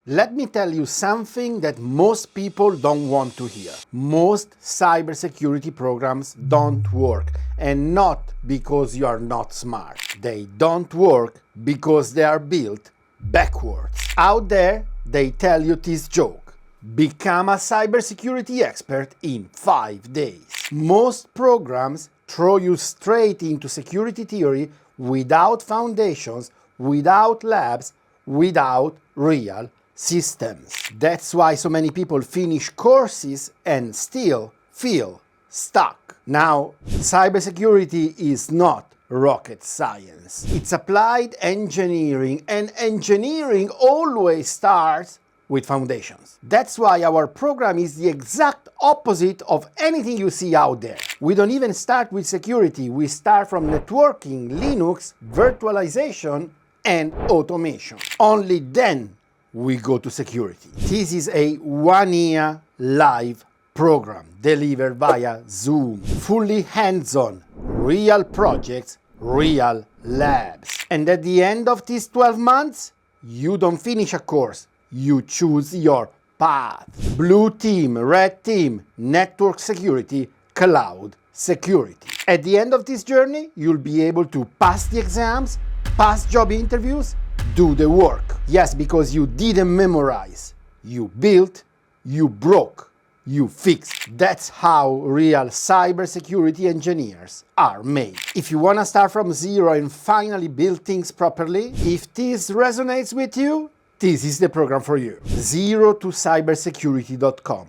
Let me tell you something that most people don't want to hear. Most cybersecurity programs don't work, and not because you are not smart. They don't work because they are built backwards. Out there, they tell you this joke: become a cybersecurity expert in 5 days. Most programs throw you straight into security theory without foundations, without labs, without real systems. That's why so many people finish courses and still feel stuck. Now, cybersecurity is not rocket science. It's applied engineering, and engineering always starts with foundations. That's why our program is the exact opposite of anything you see out there. We don't even start with security. We start from networking, Linux, virtualization, and automation. Only then we go to security. This is a 1-year live program delivered via Zoom, fully hands-on, real projects, real labs. And at the end of these 12 months, you don't finish a course, you choose your path. Blue team, red team, network security, cloud security. At the end of this journey, you'll be able to pass the exams, pass job interviews, do the work. Yes, because you didn't memorize. You built, you broke, you fixed. That's how real cybersecurity engineers are made. If you want to start from zero and finally build things properly, if this resonates with you, this is the program for you. ZeroToCybersecurity.com.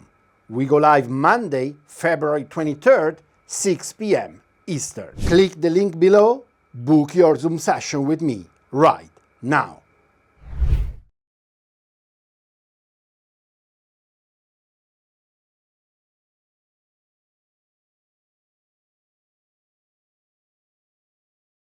We go live Monday, February 23rd, 6 p.m. Eastern. Click the link below, book your Zoom session with me right now.